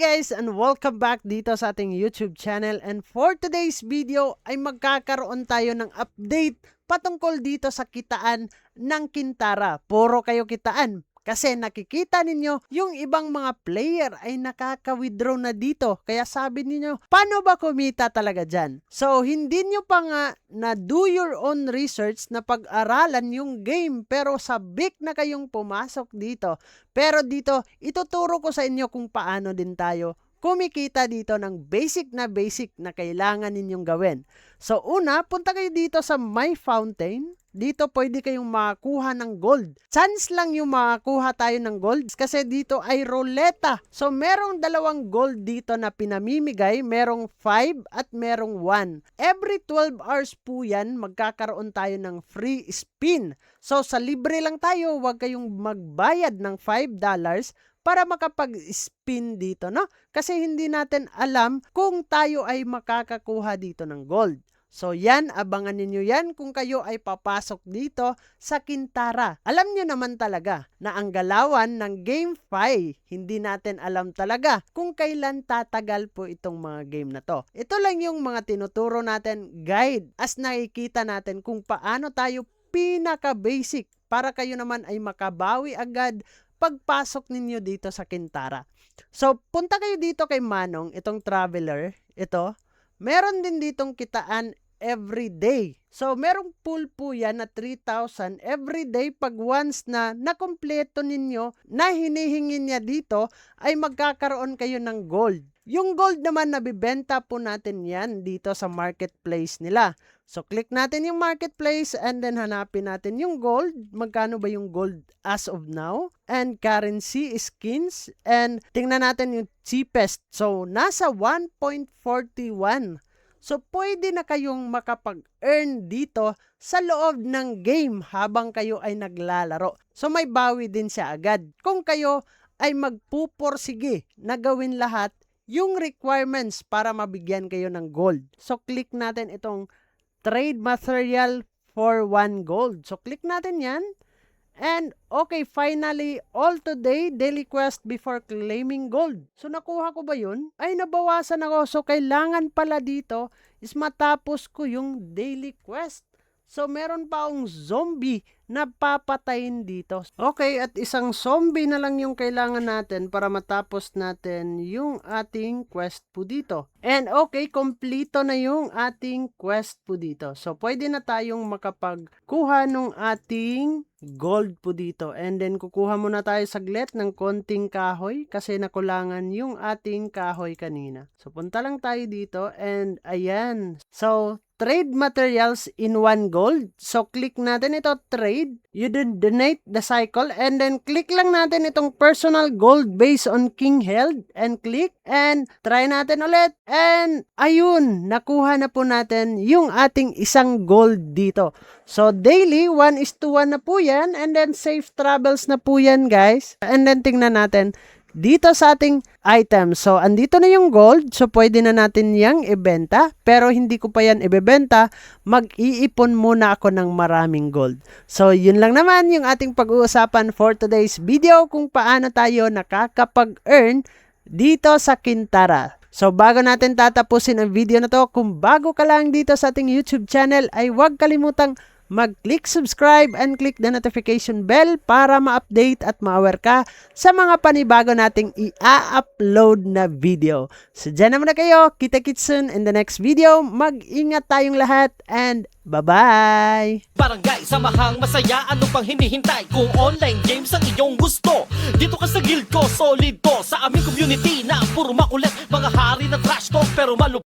Guys, and welcome back dito sa ating YouTube channel, and for today's video ay magkakaroon tayo ng update patungkol dito sa kitaan ng Kintara. Puro kayo kitaan kasi nakikita ninyo yung ibang mga player ay nakaka-withdraw na dito. Kaya sabi ninyo, paano ba kumita talaga dyan? So hindi nyo pa nga na do your own research na pag-aralan yung game, pero sabik na kayong pumasok dito. Pero dito, ituturo ko sa inyo kung paano din tayo kumikita dito ng basic na kailangan ninyong gawin. So una, punta kayo dito sa My Fountain. Dito pwede kayong makakuha ng gold. Chance lang yung makakuha tayo ng gold kasi dito ay roleta. So merong dalawang gold dito na pinamimigay. Merong 5 at merong 1. Every 12 hours po yan, magkakaroon tayo ng free spin. So sa libre lang tayo, huwag kayong magbayad ng $5 para makapag-spin dito, no? Kasi hindi natin alam kung tayo ay makakakuha dito ng gold. So yan, abangan ninyo yan kung kayo ay papasok dito sa Kintara. Alam nyo naman talaga na ang galawan ng GameFi, hindi natin alam talaga kung kailan tatagal po itong mga game na to. Ito lang yung mga tinuturo natin guide as nakikita natin kung paano tayo pinaka-basic para kayo naman ay makabawi agad pagpasok ninyo dito sa Kintara. So punta kayo dito kay Manong, itong traveler, ito. Meron din ditong kitaan every day. So, merong pool po yan na 3,000 every day pag once na nakumpleto ninyo na hinihingi niya dito ay magkakaroon kayo ng gold. Yung gold naman nabibenta po natin yan dito sa marketplace nila. So, click natin yung marketplace and then hanapin natin yung gold. Magkano ba yung gold as of now? And currency, skins, and tingnan natin yung cheapest. So, nasa 1.41. So, pwede na kayong makapag-earn dito sa loob ng game habang kayo ay naglalaro. So, may bawi din siya agad. Kung kayo ay magpupursige na gawin lahat yung requirements para mabigyan kayo ng gold. So, click natin itong trade material for 1 gold. So, click natin yan. And, okay, finally, all today, daily quest before claiming gold. So, nakuha ko ba yun? Ay, nabawasan ako. So, kailangan pala dito is matapos ko yung daily quest. So, meron pa akong zombie na papatayin dito. Okay, at isang zombie na lang yung kailangan natin para matapos natin yung ating quest po dito. And okay, kompleto na yung ating quest po dito. So, pwede na tayong makapagkuha ng ating gold po dito. And then, kukuha muna tayo saglit ng konting kahoy kasi nakulangan yung ating kahoy kanina. So, punta lang tayo dito and ayan. So, trade materials in 1 gold. So, click natin ito, trade. You donate the cycle. And then, click lang natin itong personal gold based on King Held. And click. And try natin ulit. And, ayun, nakuha na po natin yung ating isang gold dito. So, daily, 1:1 na po yan. And then, safe travels na po yan, guys. And then, tingnan natin dito sa ating item. So, andito na yung gold. So, pwede na natin yang ibenta. Pero, hindi ko pa yan ibebenta. Mag-iipon muna ako ng maraming gold. So, yun lang naman yung ating pag-uusapan for today's video kung paano tayo nakakapag-earn dito sa Kintara. So, bago natin tatapusin ang video na to, kung bago ka lang dito sa ating YouTube channel, ay huwag kalimutang mag-click subscribe and click the notification bell para ma-update at ma-aware ka sa mga panibago nating i-upload na video. So, dyan naman na kayo. Kita-kits soon in the next video. Mag-ingat tayong lahat and bye-bye! Barangay, samahang masaya, ano pang hinihintay? Kung online games ang iyong gusto, dito ka sa guild ko, solid to. Sa aming community na puro makulit, mga hari na trash talk pero malupit.